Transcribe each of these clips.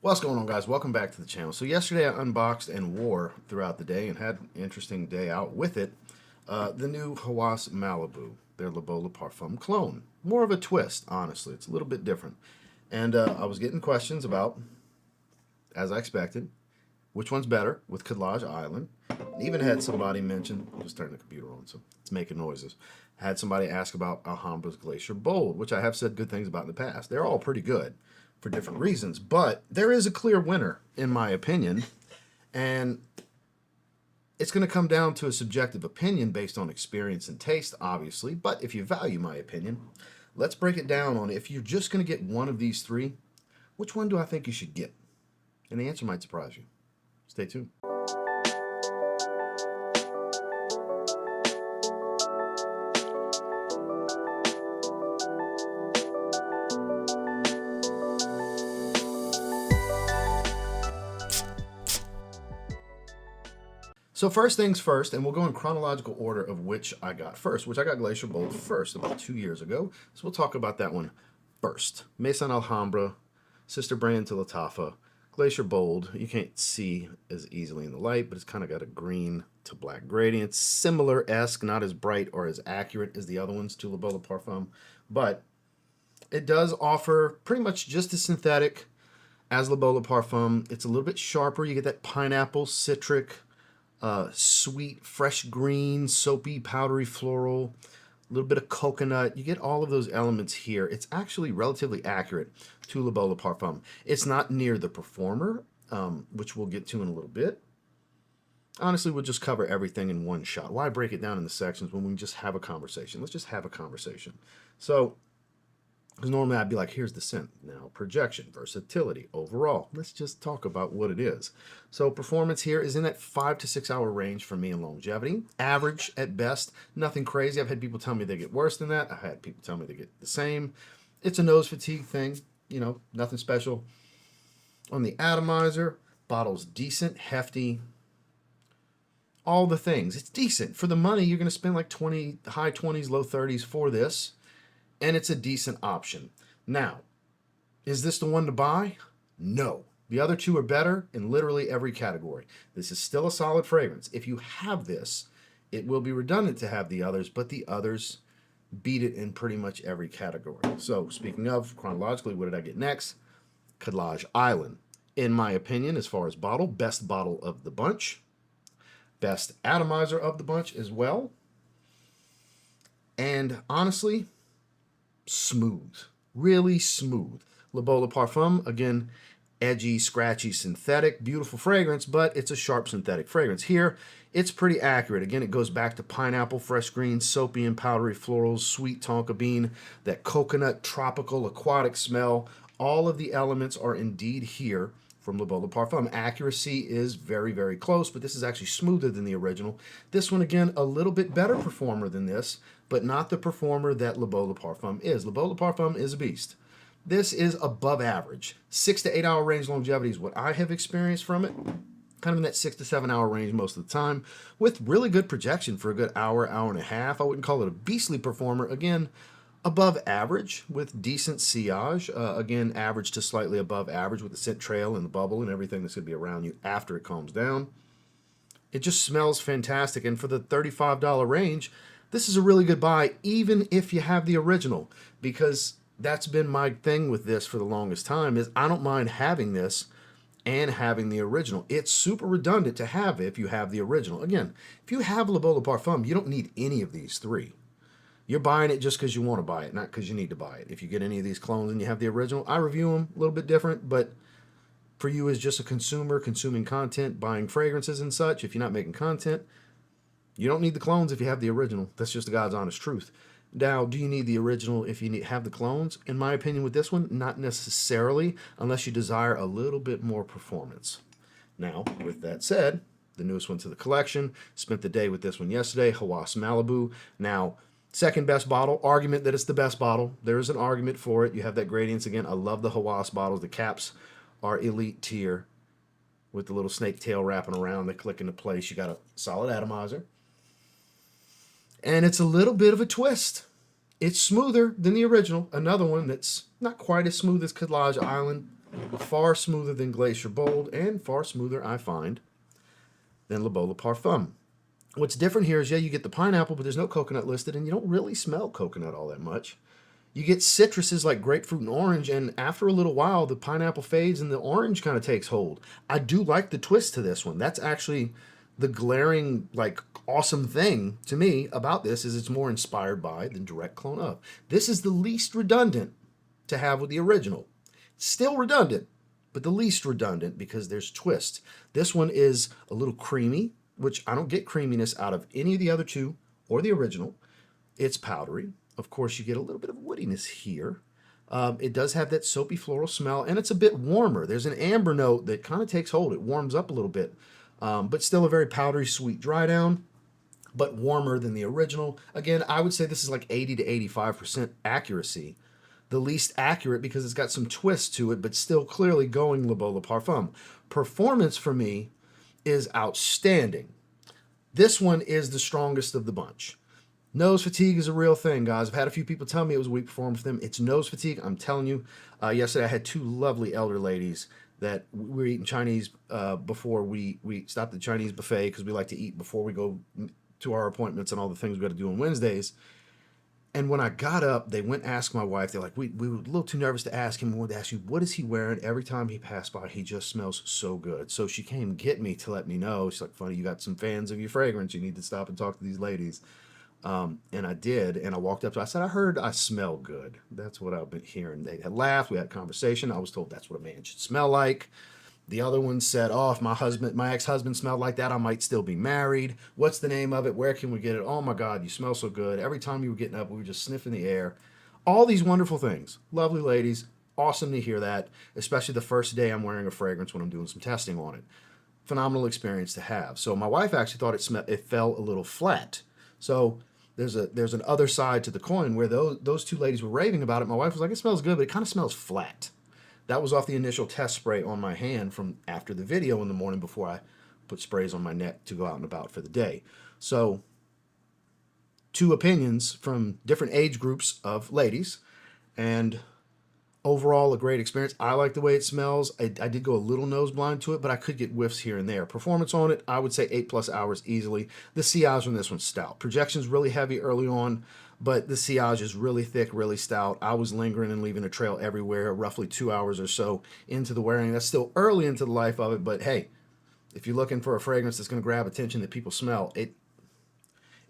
What's going on, guys? Welcome back to the channel. So yesterday I unboxed and wore throughout the day and had an interesting day out with it. The new Hawas Malibu, their Beau Le Parfum clone. More of a twist, honestly. It's a little bit different. And I was getting questions about, as I expected, which one's better with Khadlaj Island. And even had somebody mention, I'll just turn the computer on so it's making noises. Had somebody ask about Alhambra's Glacier Bold, which I have said good things about in the past. They're all pretty good for different reasons, but there is a clear winner, in my opinion, and it's going to come down to a subjective opinion based on experience and taste, obviously, but if you value my opinion, let's break it down on if you're just going to get one of these three, which one do I think you should get? And the answer might surprise you. Stay tuned. So first things first, and we'll go in chronological order of which I got first, which I got Glacier Bold first about 2 years ago. So we'll talk about that one first. Maison Alhambra, sister brand to Lattafa. Glacier Bold, you can't see as easily in the light, but it's kind of got a green to black gradient. Similar-esque, not as bright or as accurate as the other ones to Beau Le Parfum, but it does offer pretty much just as synthetic as Beau Le Parfum. It's a little bit sharper. You get that pineapple, citric, sweet, fresh green, soapy, powdery floral, a little bit of coconut. You get all of those elements here. It's actually relatively accurate to Beau Le Parfum. It's not near the Performer, which we'll get to in a little bit. Honestly, we'll just cover everything in one shot. Why break it down into sections when we can just have a conversation? Let's just have a conversation. So, because normally I'd be like, here's the scent. Now, projection, versatility, overall. Let's just talk about what it is. So performance here is in that 5 to 6 hour range for me in longevity. Average at best, nothing crazy. I've had people tell me they get worse than that. I've had people tell me they get the same. It's a nose fatigue thing, nothing special. On the atomizer, bottle's decent, hefty, all the things. It's decent. For the money, you're going to spend like high 20s, low 30s for this. And it's a decent option. Now, is this the one to buy? No. The other two are better in literally every category. This is still a solid fragrance. If you have this, it will be redundant to have the others, but the others beat it in pretty much every category. So, speaking of, chronologically, what did I get next? Khadlaj Island. In my opinion, as far as bottle, best bottle of the bunch. Best atomizer of the bunch as well. And honestly, smooth, really smooth. Beau Le Parfum, again, edgy, scratchy, synthetic, beautiful fragrance, but it's a sharp synthetic fragrance. Here, it's pretty accurate. Again, it goes back to pineapple, fresh green, soapy and powdery florals, sweet tonka bean, that coconut, tropical, aquatic smell. All of the elements are indeed here from Beau Le Parfum. Accuracy is very, very close, but this is actually smoother than the original. This one, again, a little bit better performer than this, but not the performer that Beau Le Parfum is. Beau Le Parfum is a beast. This is above average. 6 to 8 hour range longevity is what I have experienced from it. Kind of in that 6 to 7 hour range most of the time, with really good projection for a good hour, hour and a half. I wouldn't call it a beastly performer. Again, above average with decent sillage. Again, average to slightly above average with the scent trail and the bubble and everything that's going to be around you after it calms down. It just smells fantastic. And for the $35 range, this is a really good buy, even if you have the original, because that's been my thing with this for the longest time, is I don't mind having this and having the original. It's super redundant to have it if you have the original. Again, if you have Beau Le Parfum, you don't need any of these three. You're buying it just because you want to buy it, not because you need to buy it. If you get any of these clones and you have the original, I review them a little bit different, but for you as just a consumer, consuming content, buying fragrances and such, if you're not making content, you don't need the clones if you have the original. That's just the God's honest truth. Now, do you need the original if you have the clones? In my opinion with this one, not necessarily, unless you desire a little bit more performance. Now, with that said, the newest one to the collection, spent the day with this one yesterday, Hawas Malibu. Now, second best bottle, argument that it's the best bottle. There is an argument for it. You have that gradients again. I love the Hawas bottles. The caps are elite tier with the little snake tail wrapping around. They click into place. You got a solid atomizer. And it's a little bit of a twist. It's smoother than the original. Another one that's not quite as smooth as Khadlaj Island. Far smoother than Glacier Bold, and far smoother, I find, than Le Beau Le Parfum. What's different here is, yeah, you get the pineapple, but there's no coconut listed, and you don't really smell coconut all that much. You get citruses like grapefruit and orange, and after a little while, the pineapple fades and the orange kind of takes hold. I do like the twist to this one. That's actually the glaring, like, awesome thing to me about this, is it's more inspired by than direct clone of. This is the least redundant to have with the original. Still redundant, but the least redundant because there's twist. This one is a little creamy, which I don't get creaminess out of any of the other two or the original. It's powdery. Of course, you get a little bit of woodiness here. It does have that soapy floral smell, and it's a bit warmer. There's an amber note that kind of takes hold. It warms up a little bit, but still a very powdery, sweet dry down, but warmer than the original. Again, I would say this is like 80 to 85% accuracy. The least accurate because it's got some twist to it, but still clearly going Le Beau Le Parfum. Performance for me is outstanding. This one is the strongest of the bunch. Nose fatigue is a real thing, guys. I've had a few people tell me it was a weak performance for them. It's nose fatigue. I'm telling you. Yesterday I had two lovely elder ladies that we were eating Chinese before we stopped at the Chinese buffet because we like to eat before we go to our appointments and all the things we got to do on Wednesdays. And when I got up, they went and asked my wife. They're like, we were a little too nervous to ask him. We wanted to ask you, what is he wearing? Every time he passed by, he just smells so good. So she came get me to let me know. She's like, funny, you got some fans of your fragrance. You need to stop and talk to these ladies. And I did. And I walked up to her. I said, I heard I smell good. That's what I've been hearing. They had laughed. We had a conversation. I was told that's what a man should smell like. The other one said, oh, if my ex-husband smelled like that, I might still be married. What's the name of it? Where can we get it? Oh my God, you smell so good. Every time you were getting up, we were just sniffing the air. All these wonderful things. Lovely ladies. Awesome to hear that, especially the first day I'm wearing a fragrance when I'm doing some testing on it. Phenomenal experience to have. So my wife actually thought it fell a little flat. So there's an other side to the coin where those two ladies were raving about it. My wife was like, it smells good, but it kind of smells flat. That was off the initial test spray on my hand from after the video in the morning before I put sprays on my neck to go out and about for the day. So, two opinions from different age groups of ladies, and overall a great experience. I like the way it smells. I did go a little nose blind to it, but I could get whiffs here and there. Performance on it, I would say 8+ hours easily. The sillage on this one's stout. Projection's really heavy early on, but the sillage is really thick, really stout. I was lingering and leaving a trail everywhere, roughly 2 hours or so into the wearing. That's still early into the life of it, but hey, if you're looking for a fragrance that's going to grab attention that people smell, it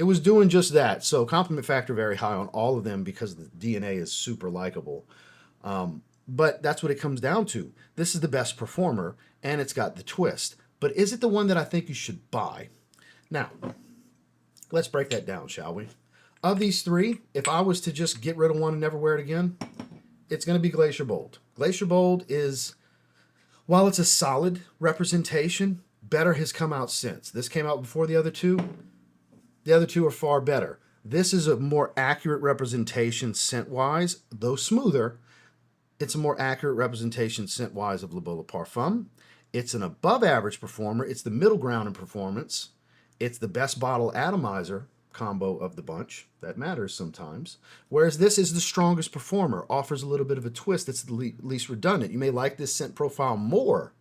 was doing just that. So compliment factor very high on all of them because the DNA is super likable. But that's what it comes down to. This is the best performer, and it's got the twist. But is it the one that I think you should buy? Now, let's break that down, shall we? Of these three, if I was to just get rid of one and never wear it again, it's going to be Glacier Bold. Glacier Bold is, while it's a solid representation, better has come out since. This came out before the other two. The other two are far better. This is a more accurate representation scent-wise, though smoother. It's a more accurate representation scent-wise of Le Beau Le Parfum. It's an above-average performer. It's the middle ground in performance. It's the best bottle atomizer combo of the bunch. That matters sometimes. Whereas this is the strongest performer, offers a little bit of a twist. It's the least redundant. You may like this scent profile more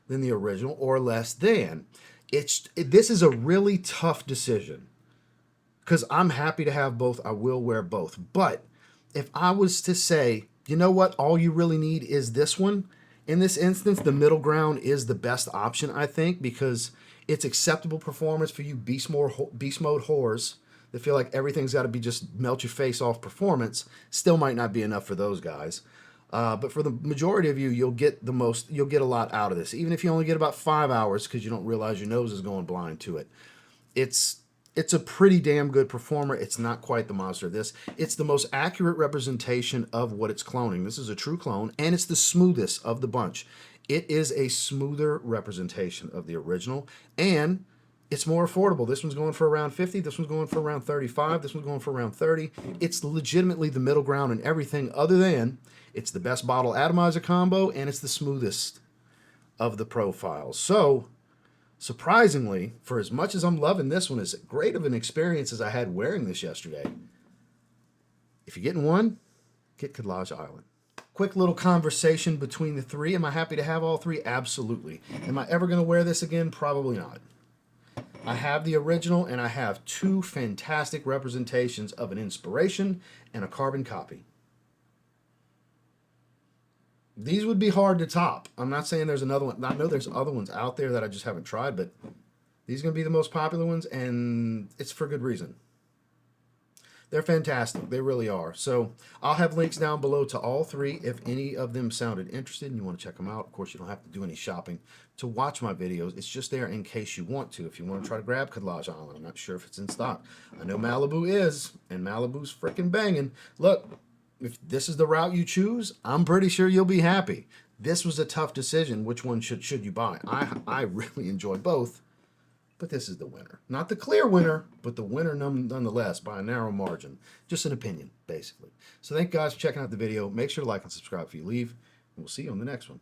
than the original or less than. This is a really tough decision because I'm happy to have both. I will wear both. But if I was to say, you know what, all you really need is this one, in this instance, the middle ground is the best option, I think, because it's acceptable performance for you beast mode whores that feel like everything's got to be just melt your face off performance. Still might not be enough for those guys. But for the majority of you, you'll get a lot out of this. Even if you only get about 5 hours because you don't realize your nose is going blind to it. It's a pretty damn good performer. It's not quite the monster of this. It's the most accurate representation of what it's cloning. This is a true clone, and it's the smoothest of the bunch. It is a smoother representation of the original, and it's more affordable. This one's going for around 50. This one's going for around 35. This one's going for around 30. It's legitimately the middle ground in everything other than it's the best bottle atomizer combo, and it's the smoothest of the profiles. So, surprisingly, for as much as I'm loving this one, as great of an experience as I had wearing this yesterday, if you're getting one, get Khadlaj Island. quick little conversation between the three. Am I happy to have all three? Absolutely. Am I ever going to wear this again? Probably not. I have the original, and I have two fantastic representations of an inspiration and a carbon copy. These would be hard to top. I'm not saying there's another one. I know there's other ones out there that I just haven't tried, but these are going to be the most popular ones, and it's for good reason. They're fantastic. They really are. So I'll have links down below to all three if any of them sounded interested and you want to check them out. Of course, you don't have to do any shopping to watch my videos. It's just there in case you want to. If you want to try to grab Khadlaj Island, I'm not sure if it's in stock. I know Malibu is, and Malibu's freaking banging. Look, if this is the route you choose, I'm pretty sure you'll be happy. This was a tough decision. Which one should you buy? I really enjoy both. But this is the winner. Not the clear winner, but the winner nonetheless by a narrow margin. Just an opinion, basically. So thank you guys for checking out the video. Make sure to like and subscribe if you leave, and we'll see you on the next one.